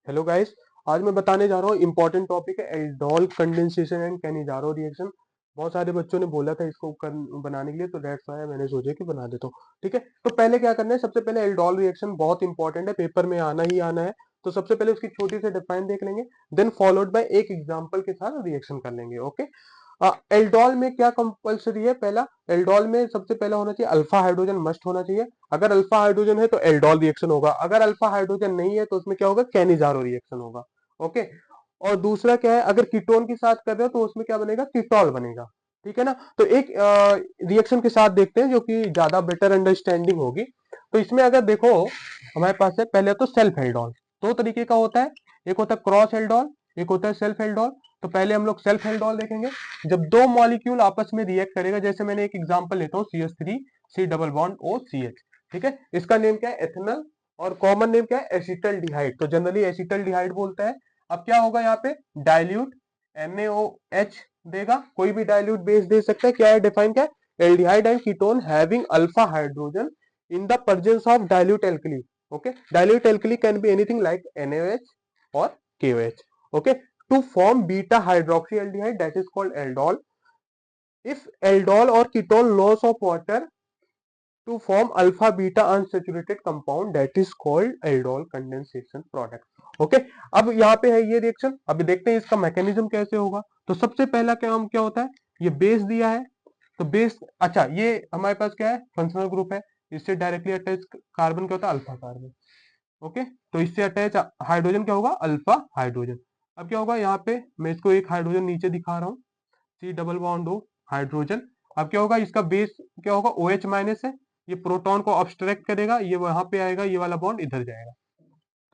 Hello guys. आज मैं बताने जा रहा हूँ इंपॉर्टेंट टॉपिक है aldol condensation and Cannizzaro reaction. बहुत सारे बच्चों ने बोला था इसको बनाने के लिए, तो दैट्स व्हाई मैंने सोचा कि बना देता हूँ। ठीक है, तो पहले क्या करना है, सबसे पहले एल्डोल रिएक्शन बहुत इंपॉर्टेंट है, पेपर में आना ही आना है। तो सबसे पहले उसकी छोटी सी डिफाइन देख लेंगे, देन फॉलोड बाय एक एग्जाम्पल के साथ रिएक्शन कर लेंगे। ओके, एल्डोल में क्या कंपलसरी है? पहला, एल्डोल में सबसे पहला होना चाहिए अल्फा हाइड्रोजन, मस्ट होना चाहिए। अगर अल्फा हाइड्रोजन है तो एल्डोल रिएक्शन होगा, अगर अल्फा हाइड्रोजन नहीं है तो उसमें क्या होगा, कैनिजारो रिएक्शन होगा। ओके, और दूसरा क्या है, अगर कीटोन के साथ कर रहे हो तो उसमें क्या बनेगा, कीटोल बनेगा। ठीक है ना। तो एक रिएक्शन के साथ देखते हैं जो कि ज्यादा बेटर अंडरस्टैंडिंग होगी। तो इसमें अगर देखो, हमारे पास है पहले तो सेल्फ एल्डोल। दो तरीके का होता है, एक होता है क्रॉस एल्डोल, एक होता है सेल्फ एल्डोल। तो पहले हम लोग सेल्फ एल्डोल देखेंगे। जब दो मॉलिक्यूल आपस में रिएक्ट करेगा, जैसे मैंने एक एग्जांपल लेता हूँ, CH3 C double bond OCH। ठीक है, इसका नेम क्या है, एथेनॉल, और कॉमन नेम क्या है, एसिटल्डिहाइड। तो जनरली एसिटल्डिहाइड बोलता है। अब क्या होगा यहाँ पे, डाइल्यूट NaOH देगा, कोई भी डाइल्यूट बेस दे सकता है। क्या है, डिफाइन क्या है, aldehyde and ketone having alpha hydrogen in the presence of dilute alkali. Okay, dilute alkali can be anything like NaOH और KOH। Okay, to form beta hydroxyaldehyde, that is called aldol. If aldol or ketone loss of water to form alpha beta unsaturated compound, that is called aldol condensation product. Okay, अब यहाँ पे है ये reaction. अभी देखते हैं इसका mechanism कैसे होगा। तो सबसे पहला काम क्या होता है, ये बेस दिया है, तो बेस, अच्छा ये हमारे पास क्या है, फंक्शनल ग्रुप है। इससे डायरेक्टली अटैच कार्बन क्या होता है, अल्फा कार्बन। ओके, तो इससे अटैच हाइड्रोजन क्या होगा, अल्फा हाइड्रोजन। अब क्या होगा, यहाँ पे मैं इसको एक हाइड्रोजन नीचे दिखा रहा हूँ, C double bond O hydrogen. अब क्या होगा, इसका बेस क्या होगा, OH माइनस है। ये प्रोटॉन को ऑब्स्ट्रैक्ट करेगा, ये वहां पे आएगा, ये वाला बॉन्ड इधर जाएगा।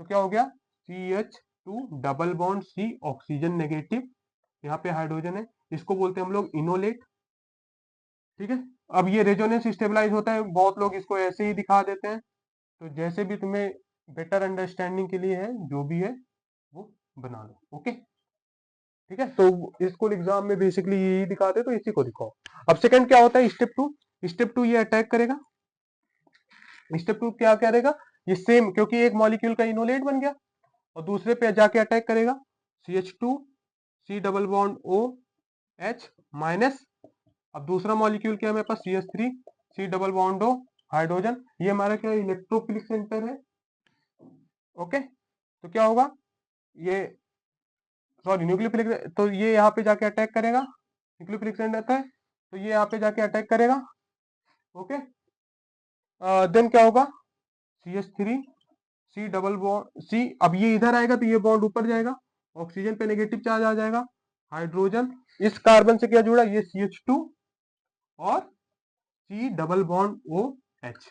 तो क्या हो गया, CH2 double bond C, oxygen negative. यहाँ पे हाइड्रोजन है, इसको बोलते हैं हम लोग इनोलेट। ठीक है, अब ये रेजोनेंस स्टेबलाइज होता है, बहुत लोग इसको ऐसे ही दिखा देते हैं। तो जैसे भी तुम्हें बेटर अंडरस्टैंडिंग के लिए है, जो भी है वो बना लो। ओके, ठीक है, तो इसको एग्जाम में बेसिकली यही दिखाते, तो इसी को दिखाओ। अब सेकंड क्या होता है, स्टेप टू। स्टेप टू ये अटैक करेगा। स्टेप टू क्या करेगा, ये सेम, क्योंकि एक मॉलिक्यूल का इनोलेट बन गया, और दूसरे पे जाके अटैक करेगा, CH2 C double bond OH minus. अब दूसरा मॉलिक्यूल क्या है मेरे पास, CH3 C double bond O hydrogen. ये हमारा क्या इलेक्ट्रोफिलिक सेंटर है। ओके, तो क्या होगा, ये सॉरी न्यूक्लियोफिलिक, तो ये यहाँ पे जाके अटैक करेगा, न्यूक्लियोफिलिक सेंटर रहता है, तो ये यहाँ पे जाके अटैक करेगा। ओके, देन क्या होगा, CH3 C double bond C, अब ये इधर आएगा तो ये बॉन्ड ऊपर जाएगा, ऑक्सीजन पे नेगेटिव चार्ज आ जाएगा, हाइड्रोजन इस कार्बन से क्या जुड़ा, ये CH2 और C डबल बॉन्ड OH।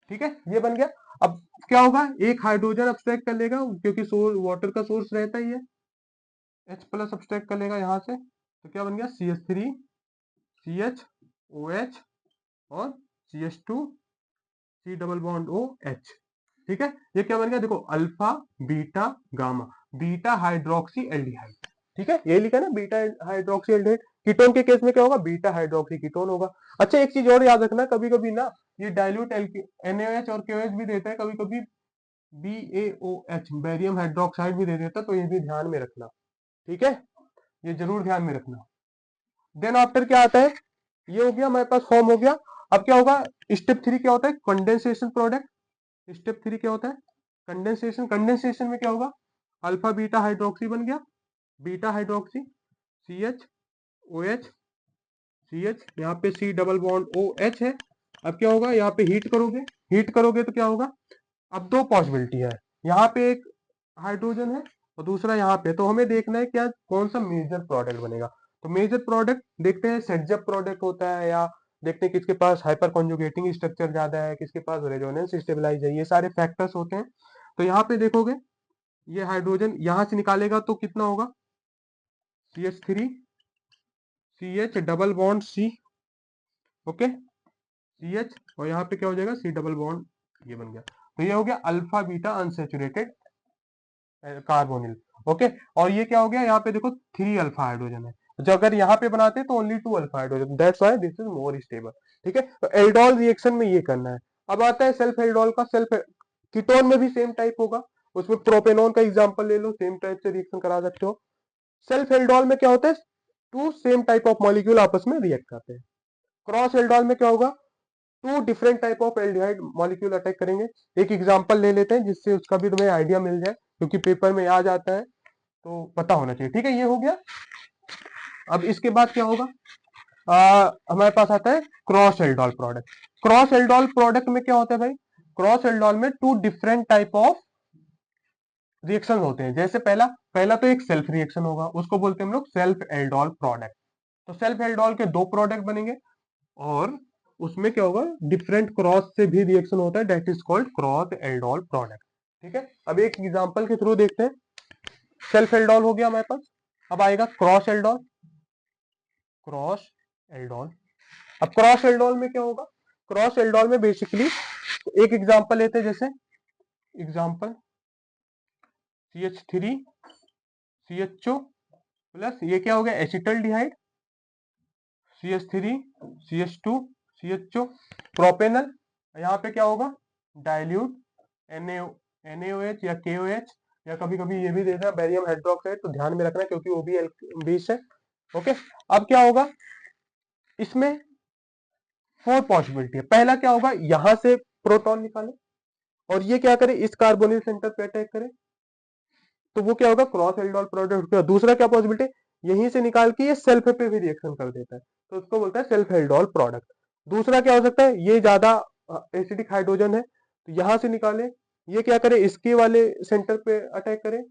ठीक है, ये बन गया। अब क्या होगा, एक हाइड्रोजन अब्स्ट्रैक्ट कर लेगा, क्योंकि सोर्स वाटर का सोर्स रहता ही है, H प्लस अब्स्ट्रैक्ट कर लेगा यहाँ से, तो क्या बन गया, CH3 CH और CH2 C double bond OH। ठीक है, ये क्या बन गया, देखो alpha beta gamma, beta hydroxy aldehyde. ठीक है, ये लिखा है ना, बीटा हाइड्रोक्सी एल्डिहाइड। कीटोन के केस में क्या होगा, बीटा हाइड्रोक्सी कीटोन होगा। अच्छा, एक चीज और याद रखना, कभी कभी ना ये डाइल्यूट NaOH और KOH भी देता है, कभी कभी BaOH बैरियम हाइड्रोक्साइड भी दे देता है, तो ये भी ध्यान में रखना। ठीक है, ये जरूर ध्यान में रखना। देन आफ्टर क्या आता है, ये हो गया हमारे पास, फॉर्म हो गया। अब क्या होगा, स्टेप थ्री क्या होता है, कंडेंसेशन प्रोडक्ट। स्टेप थ्री क्या होता है, कंडेंसेशन। कंडेंसेशन में क्या होगा, अल्फा बीटा हाइड्रोक्सी बन गया, beta hydroxy CH OH CH, यहाँ पे C डबल बॉन्ड OH है। अब क्या होगा, यहाँ पे हीट करोगे, हीट करोगे तो क्या होगा, अब दो पॉसिबिलिटी है, यहाँ पे एक हाइड्रोजन है और दूसरा यहाँ पे, तो हमें देखना है क्या, कौन सा मेजर प्रोडक्ट बनेगा। तो मेजर प्रोडक्ट देखते हैं, सेटजअप प्रोडक्ट होता है, या देखते हैं किसके पास हाइपर कॉन्जुगेटिंग स्ट्रक्चर ज्यादा है, किसके पास रेजोनेंस स्टेबलाइज है, ये सारे फैक्टर्स होते हैं। तो यहाँ पे देखोगे, ये हाइड्रोजन यहाँ से निकालेगा तो कितना होगा, CH3 CH double bond C। Okay, CH, और यहाँ पे क्या हो जाएगा, C डबल बॉन्ड, ये बन गया। तो ये हो गया alpha beta unsaturated carbonyl. Okay, और ये क्या हो गया, यहाँ पे देखो 3 अल्फा हाइड्रोजन है, जो अगर यहाँ पे बनाते हैं तो only 2 alpha hydrogen, that's why this is more stable. ठीक है, तो एल्डोल रिएक्शन में ये करना है। अब आता है सेल्फ एल्डोल का। सेल्फ कीटोन में भी सेम टाइप होगा। उसमें प्रोपेनॉन का एग्जांपल ले लो, सेम टाइप से रिएक्शन करा सकते हो। सेल्फ एल्डोल में क्या होता है, two same type of molecule आपस में रिएक्ट करते हैं। क्रॉस एल्डोल में क्या होगा, two different type of aldehyde molecule attack करेंगे। एक एग्जांपल ले लेते हैं जिससे उसका भी तुम्हें आइडिया मिल जाए, क्योंकि पेपर में आ जाता है तो पता होना चाहिए। ठीक है, ये हो गया। अब इसके बाद क्या होगा, हमारे पास आता है cross aldol product. Cross aldol product में क्या होता है भाई, क्रॉस एल्डोल में two different type of reaction होते हैं। जैसे पहला पहला तो एक सेल्फ रिएक्शन होगा, उसको बोलते हैं हम लोग सेल्फ एल्डोल प्रोडक्ट। तो सेल्फ एल्डोल के दो प्रोडक्ट बनेंगे, और उसमें क्या होगा, डिफरेंट क्रॉस से भी रिएक्शन होता है, that is called cross aldol product. ठीक है, अब एक एग्जांपल के थ्रू देखते हैं। सेल्फ एल्डोल हो गया हमारे पास, अब आएगा क्रॉस एल्डोल। क्रॉस एल्डोल, अब क्रॉस एल्डोल में क्या होगा, क्रॉस एल्डोल में बेसिकली एक एग्जांपल लेते हैं, जैसे एग्जांपल CH3 CHO प्लस ये क्या हो गया, acetaldehyde, CH3 CH2 CHO, propanal, यहाँ पे क्या होगा, डाइल्यूट NaOH या KOH, या कभी कभी ये भी देता है बेरियम हाइड्रोक्साइड, तो ध्यान में रखना क्योंकि वो भी बेस है। ओके, अब क्या होगा, इसमें फोर पॉसिबिलिटी है। पहला क्या होगा, यहां से प्रोटॉन निकाले और ये क्या करे, इस कार्बोनिल सेंटर पे अटैक करे, तो वो क्या होगा, क्रॉस एल्डोल प्रोडक्ट। दूसरा क्या पॉसिबिलिटी, यहीं से निकाल के ये सेल्फ पे भी रिएक्शन कर देता है, तो उसको बोलता है सेल्फ एल्डोल प्रोडक्ट। दूसरा क्या हो सकता है, ये ज्यादा एसिडिक हाइड्रोजन है, तो यहां से निकाले, ये क्या करे, इसके वाले सेंटर पे अटैक करे।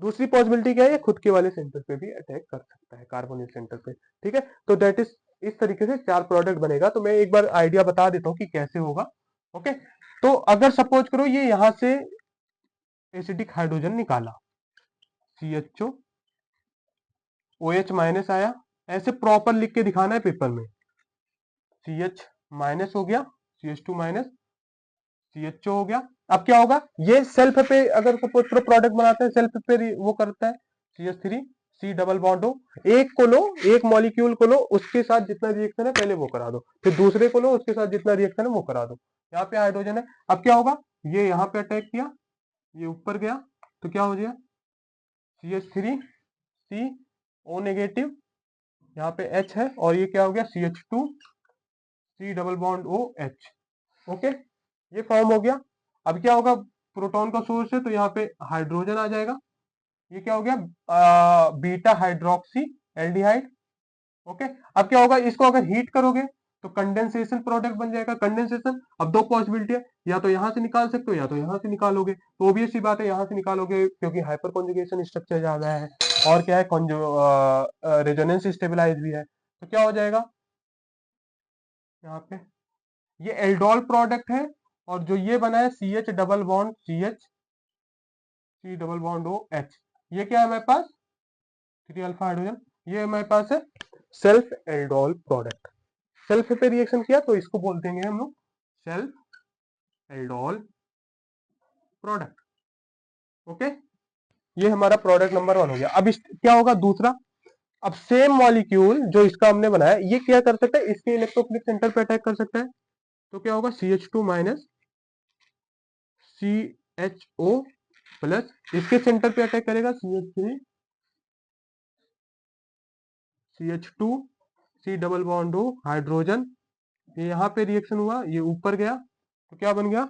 दूसरी पॉसिबिलिटी क्या है, ये खुद के वाले सेंटर पे भी अटैक कर सकता है, कार्बोनिल सेंटर पे। ठीक है, तो दैट इज, इस तरीके से चार प्रोडक्ट बनेगा। तो मैं एक बार आइडिया बता देता हूँ कि कैसे होगा। ओके, तो अगर सपोज करो ये यहां से एसिडिक हाइड्रोजन निकाला, CHO OH माइनस आया, ऐसे प्रॉपर लिख के दिखाना है पेपर में, CH माइनस हो गया, CH2 माइनस, CHO हो गया। अब क्या होगा, ये सेल्फ पे अगर सपोज करो प्रोडक्ट बनाते हैं, सेल्फ पे वो करता है, CH3 C डबल बॉन्ड हो, एक को लो, एक मॉलिक्यूल को लो, उसके साथ जितना रिएक्शन है पहले वो करा दो, फिर दूसरे को लो, उसके साथ जितना रिएक्शन है वो करा दो। यहाँ पे हाइड्रोजन है, अब क्या होगा, ये यहाँ पे अटैक किया, ये ऊपर गया, तो क्या हो गया, CH3 CO नेगेटिव, यहाँ पे H है, और ये क्या हो गया, CH2 C double bond OH। Okay, ये फॉर्म हो गया। अब क्या होगा, प्रोटॉन का सोर्स है तो यहाँ पे हाइड्रोजन आ जाएगा, ये क्या हो गया, बीटा हाइड्रोक्सी एल्डिहाइड। ओके, अब क्या होगा, इसको अगर हीट करोगे तो कंडेंसेशन प्रोडक्ट बन जाएगा। कंडेंसेशन, अब दो पॉसिबिलिटी है, या तो यहां से निकाल सकते हो या तो यहां से निकालोगे, तो ऑब्वियस सी बात है यहां से निकालोगे क्योंकि हाइपर कॉन्जुगेशन स्ट्रक्चर ज्यादा है, और क्या है, रेजोनेंस स्टेबलाइज भी है, तो क्या हो जाएगा, यहाँ पे ये एल्डोल प्रोडक्ट है, और जो ये बना है CH double bond CH C double bond OH, ये क्या है हमारे पास, 3 अल्फा हाइड्रोजन, ये हमारे पास है सेल्फ एल्डोल प्रोडक्ट। सेल्फ पे रिएक्शन किया तो इसको बोल देंगे हम लोग सेल्फ एल्डोल प्रोडक्ट। ओके, ये हमारा प्रोडक्ट नंबर 1 हो गया। अब क्या होगा दूसरा, अब सेम मॉलिक्यूल जो इसका हमने बनाया, ये क्या कर सकता है, इसके इलेक्ट्रोफिलिक सेंटर पे अटैक कर सकता है, तो क्या होगा, CH2 माइनस CHO प्लस, इसके सेंटर पे अटैक करेगा, CH3 CH2 C double bond O hydrogen, ये यहाँ पे रिएक्शन हुआ, ये ऊपर गया, तो क्या बन गया,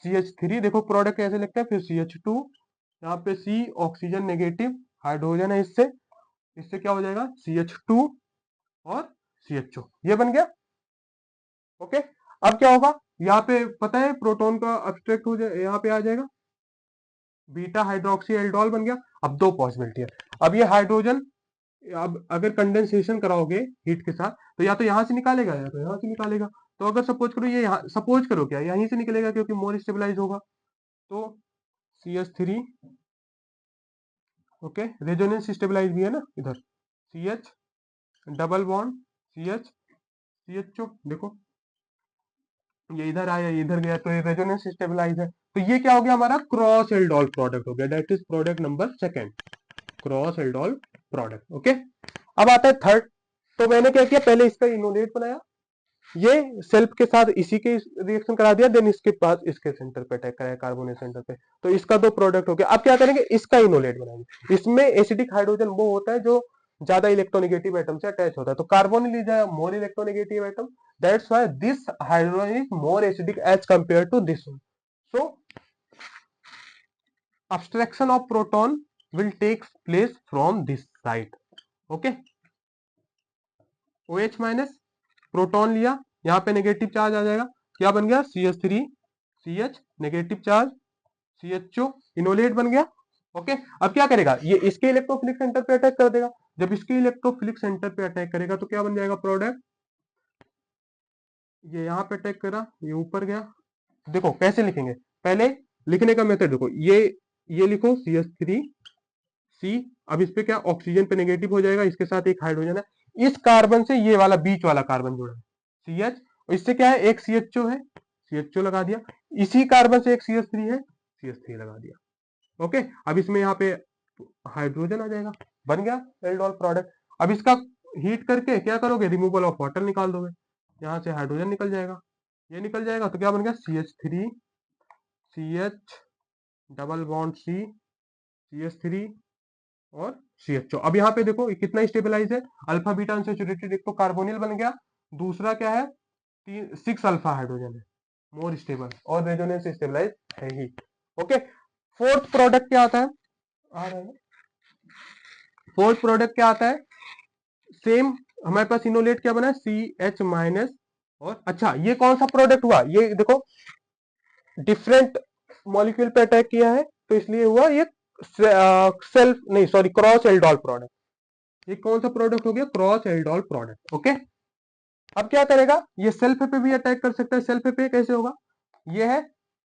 CH3, देखो प्रोडक्ट कैसे लगता है, फिर CH2, यहाँ पे C ऑक्सीजन नेगेटिव, हाइड्रोजन है इससे, इससे क्या हो जाएगा, CH2 और CHO, ये बन गया। ओके, अब क्या होगा, यहाँ पे पता है प्रोटॉन का अब्स्ट्रैक्ट हो जाए, यहाँ पे आ जाएगा, बीटा हाइड्रोक्सी एल्डोल बन गया। अब दो पॉसिबिलिटी है, अब ये हाइड्रोजन, अब अगर कंडेंसेशन कराओगे हीट के साथ, तो या तो यहां से निकालेगा या तो यहां से निकालेगा। तो अगर सपोज करो ये यहाँ, सपोज करो क्या, यहीं से निकलेगा क्योंकि मोर स्टेबलाइज होगा, तो CH3, ओके, रेजोनेंस स्टेबलाइज भी है ना इधर, CH double bond CH CHO, देखो ये इधर आया, ये इधर गया, तो ये रेजोनेंस स्टेबलाइज है, तो ये क्या हो गया, हमारा क्रॉस एल्डोल प्रोडक्ट हो गया, that is product number 2, cross aldol product. Okay, अब आता है थर्ड। तो मैंने क्या किया, पहले इसका इनोलेट बनाया, ये सेल्फ के साथ इसी के रिएक्शन करा दिया, देन इसके पास इसके सेंटर पे अटैक कराया, कार्बोनेट सेंटर पे, तो इसका दो प्रोडक्ट हो गया। अब क्या करेंगे, इसका इनोलेट बनाएंगे। इसमें एसिडिक हाइड्रोजन वो होता है जो ज्यादा इलेक्ट्रोनेगेटिव एटम से अटैच होता है, तो carbonyl is a more electronegative atom, that's why this hydrogen is more acidic as compare to this one. So abstraction of proton will take place from this side. Okay, OH minus, proton लिया, यहाँ पे negative charge आ जाएगा, क्या बन गया CH3 CH, negative charge CHO, enolate बन गया। Okay, अब क्या करेगा, ये इसके इलेक्ट्रोफिलिक सेंटर पे अटैक कर देगा। जब इसके इलेक्ट्रोफिलिक सेंटर पे अटैक करेगा तो क्या बन जाएगा प्रोडक्ट, ये यहाँ पे अटैक करा, ये ऊपर गया। देखो कैसे लिखेंगे, पहले लिखने का मेथड देखो, ये लिखो CH3 C, अब इस पे क्या ऑक्सीजन पे नेगेटिव हो जाएगा, इसके साथ एक हाइड्रोजन है, इस कार्बन से ये वाला बीच वाला कार्बन जुड़ा है CH, और इससे क्या है एक CHO है, CHO लगा दिया, इसी कार्बन से एक CH3 है, CH3 लगा दिया। ओके, अब इसमें यहाँ पे हाइड्रोजन आ जाएगा, बन गया एल्डोल प्रोडक्ट। अब इसका हीट करके क्या करोगे, रिमूवल ऑफ वाटर निकाल दोगे, यहाँ से हाइड्रोजन निकल जाएगा, ये निकल जाएगा, तो क्या बन गया CH3 CH double bond C CH3 और CHO। अब यहाँ पे देखो ये कितना स्टेबलाइज है, अल्फा बीटा अनसैचुरेटेड, एक तो कार्बोनिल बन गया, दूसरा क्या है 6 अल्फा हाइड्रोजन है, मोर स्टेबल, और रेजोनेंस स्टेबलाइज है ही। ओके, फोर्थ प्रोडक्ट क्या आता है, आ रहा है, फोर्थ प्रोडक्ट क्या आता है, सेम हमारे पास इनोलेट क्या बना है CH माइनस, और अच्छा ये कौन सा प्रोडक्ट हुआ, ये देखो डिफरेंट मॉलिक्यूल पे अटैक किया है, तो इसलिए हुआ ये सेल्फ नहीं सॉरी क्रॉस एल्डोल प्रोडक्ट। ये कौन सा प्रोडक्ट हो गया, क्रॉस एल्डोल प्रोडक्ट। ओके, अब क्या करेगा, ये सेल्फ पे भी अटैक कर सकता है, सेल्फ पे कैसे होगा, ये है,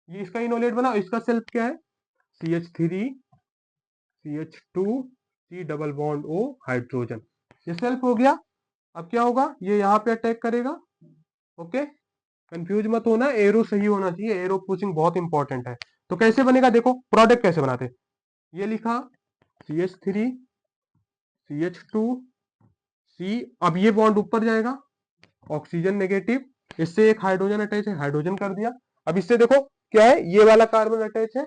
ये इसका इनोलेट बना, इसका सेल्फ क्या है CH3 CH2 C double bond O hydrogen, ये सेल्फ हो गया। अब क्या होगा, ये यहाँ पे अटैक करेगा। ओके, कंफ्यूज मत होना, एरो सही होना चाहिए, एरो पुशिंग बहुत इंपॉर्टेंट है। तो कैसे बनेगा, देखो प्रोडक्ट कैसे बनाते, ये लिखा CH3 CH2 C, अब ये बॉन्ड ऊपर जाएगा, ऑक्सीजन नेगेटिव, इससे एक हाइड्रोजन अटैच है, हाइड्रोजन कर दिया। अब इससे देखो क्या है, ये वाला कार्बन अटैच है,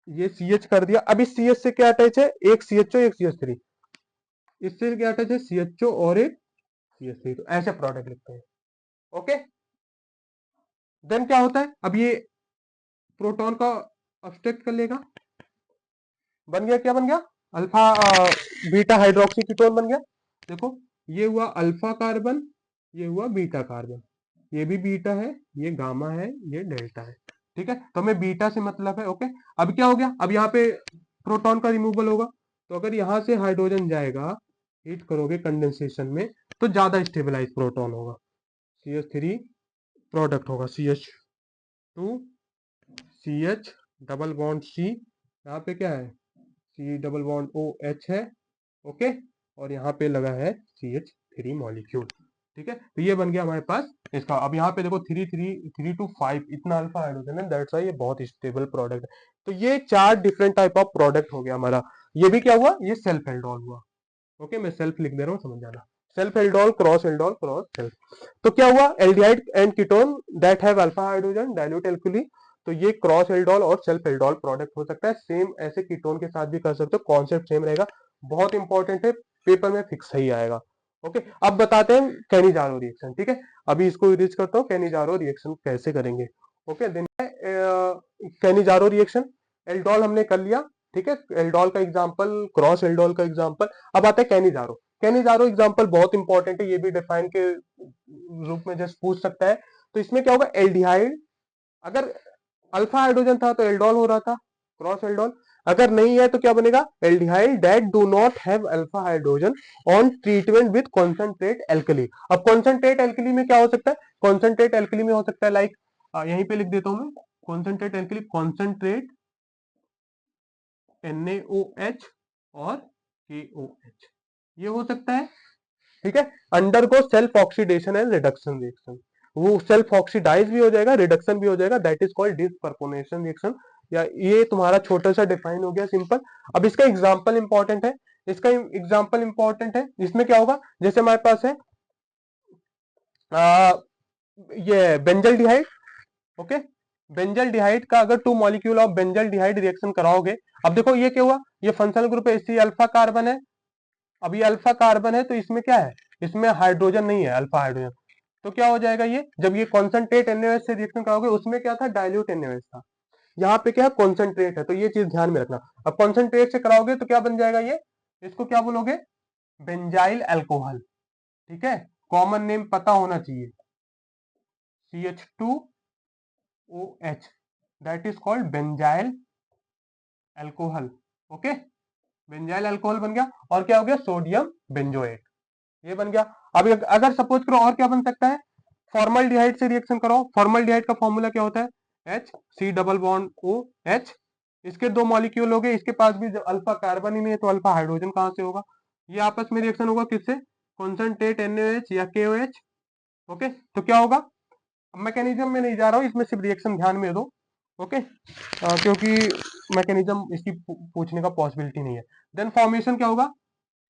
ये CH कर दिया। अब इस CH से क्या अटैच है, एक CHO एक CH3, इससे क्या अटैच है CHO और एक CH3, तो ऐसे प्रोडक्ट लिखते हैं। ओके, देन क्या होता है, अब ये प्रोटॉन का अब्स्ट्रैक्ट कर लेगा, बन गया क्या बन गया, अल्फा बीटा हाइड्रोक्सी कीटोन बन गया। देखो ये हुआ अल्फा कार्बन, ये हुआ बीटा कार्बन, ये भी बीटा है, ये गामा है, ये डेल्टा है। ठीक है, तो हमें बीटा से मतलब है। ओके, अब क्या हो गया, अब यहाँ पे प्रोटॉन का रिमूवल होगा, तो अगर यहाँ से हाइड्रोजन जाएगा, हीट करोगे कंडेंसेशन में, तो ज्यादा स्टेबलाइज प्रोटॉन होगा, CH3 प्रोडक्ट होगा CH2 CH double bond C, यहाँ पे क्या है C डबल बॉन्ड OH है। ओके, और यहाँ पे लगा है CH3 मॉलिक्यूल। ठीक है, तो ये बन गया हमारे पास इसका। अब यहाँ पे देखो 3 to 5 इतना अल्फा हाइड्रोजन है, दैट्स व्हाई ये बहुत स्टेबल प्रोडक्ट है। तो ये 4 डिफरेंट टाइप ऑफ प्रोडक्ट हो गया हमारा। ये भी क्या हुआ, ये सेल्फ एल्डोल हुआ। ओके, मैं सेल्फ लिख दे रहा हूँ, समझ जाना, सेल्फ एल्डोल क्रॉस सेल्फ। तो क्या हुआ, aldehyde and ketone that have alpha hydrogen dilute alkali, तो ये क्रॉस एल्डोल और सेल्फ एल्डोल प्रोडक्ट हो सकता है। सेम ऐसे कीटोन के साथ भी कर सकते हो, कॉन्सेप्ट सेम रहेगा, बहुत इंपॉर्टेंट है, पेपर में फिक्स सही आएगा। ओके, अब बताते हैं कैनिजारो रिएक्शन। ठीक है, अभी इसको रीच करता हूँ, कैनिजारो रिएक्शन कैसे करेंगे। Okay, then Cannizzaro reaction, aldol हमने कर लिया। ठीक है, एल्डोल का एग्जांपल, क्रॉस एल्डोल का एग्जांपल। अब आता है कैनिजारो। कैनिजारो एग्जांपल बहुत इंपॉर्टेंट है, ये भी डिफाइन के रूप में जस्ट पूछ सकता है। तो इसमें क्या होगा, एल्डिहाइड, अगर अल्फा हाइड्रोजन था तो एल्डोल हो रहा था, क्रॉस एल्डोल। अगर नहीं है तो क्या बनेगा, aldehyde that do not have alpha hydrogen on treatment with concentrate alkali. अब कॉन्सेंट्रेट एल्कली में क्या हो सकता है, कॉन्सेंट्रेट एल्कली में हो सकता है लाइक, यहीं पे लिख देता हूं मैं, कॉन्सेंट्रेट एल्कली, कॉन्सेंट्रेट NaOH और KOH, ये हो सकता है। ठीक है, अंडर को self oxidation and reduction reaction, वो सेल्फ ऑक्सीडाइज भी हो जाएगा, रिडक्शन भी हो जाएगा, दैट इज कॉल्ड डिसपर्पोनेशन रिएक्शन। या ये तुम्हारा छोटा सा डिफाइन हो गया, सिंपल। अब इसका एग्जांपल इंपॉर्टेंट है, इसका एग्जांपल इंपॉर्टेंट है, इसमें क्या होगा, जैसे हमारे पास है आ, ये बेंजल डिहाइड, ओके, बेंजल डिहाइड का अगर 2 मॉलिक्यूल ऑफ बेंजल डिहाइड रिएक्शन कराओगे, अब देखो ये क्या हुआ, ये functional group AC alpha carbon है, अब ये अल्फा कार्बन है तो इसमें क्या है, इसमें हाइड्रोजन नहीं है, अल्फा हाइड्रोजन, तो क्या हो जाएगा ये, जब ये कॉन्सेंट्रेट NaOH से रिएक्शन कराओगे उसमें क्या था, डाइल्यूट NaOH था, यहाँ पे क्या है, कॉन्सेंट्रेट है, तो ये चीज ध्यान में रखना। अब कॉन्सेंट्रेट से कराओगे तो क्या बन जाएगा ये, इसको क्या बोलोगे, बेंजाइल अल्कोहल, ठीक है, कॉमन नेम पता होना चाहिए, CH2OH, that is called benzyl alcohol, okay, benzyl alcohol बन गया, और क्या हो गया, सोडियम बेंजोएट, ये बन गया। अब अगर सपोज करो और क्या बन सकता है, फॉर्मल्डिहाइड से रिएक्शन करो, फॉर्मल्डिहाइड का फॉर्मूला क्या होता है, HC डबल बॉन्ड OH, इसके 2 मॉलिक्यूल हो गए, इसके पास भी अल्फा कार्बन ही नहीं है तो अल्फा हाइड्रोजन कहां से होगा, ये आपस में रिएक्शन होगा किससे, कॉन्सेंट्रेट NaOH या KOH, ओके, तो क्या होगा, मैकेनिज्म में नहीं जा रहा हूं, इसमें सिर्फ रिएक्शन ध्यान में दो, ओके, क्योंकि मैकेनिज्म इसकी पूछने का पॉसिबिलिटी नहीं है। देन फॉर्मेशन क्या होगा,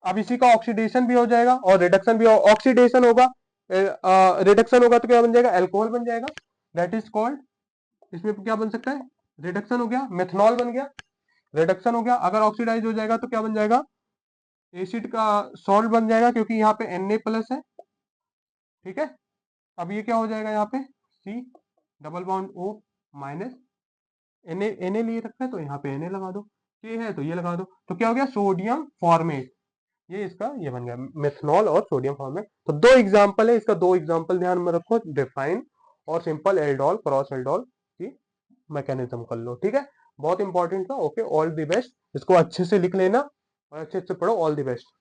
अब इसी का ऑक्सीडेशन भी हो जाएगा और रिडक्शन भी, ऑक्सीडेशन होगा, रिडक्शन होगा तो क्या बन जाएगा, अल्कोहल बन जाएगा, दैट इज कॉल्ड, इसमें क्या बन सकता है, रिडक्शन हो गया, मेथनॉल बन गया, रिडक्शन हो गया, अगर ऑक्सीडाइज हो जाएगा तो क्या बन जाएगा, एसिड का सॉल्ट बन जाएगा, क्योंकि यहाँ पे Na+ है, ठीक है, अब ये क्या हो जाएगा, यहाँ पे C double bond O- Na लिए रखा है तो यहाँ पे Na लगा दो, K है तो ये लगा दो, तो क्या हो गया, सोडियम फॉर्मेट, ये इसका ये बन गया मेथनॉल और सोडियम फॉर्मेट। तो 2 एग्जांपल है, इसका 2 एग्जांपल ध्यान में रखो, डिफाइन और सिंपल एल्डोल क्रॉस एल्डोल की मैकेनिज्म कर लो, ठीक है, बहुत इंपॉर्टेंट था, ओके, ऑल द बेस्ट, इसको अच्छे से लिख लेना और अच्छे से पढ़ो, ऑल द बेस्ट।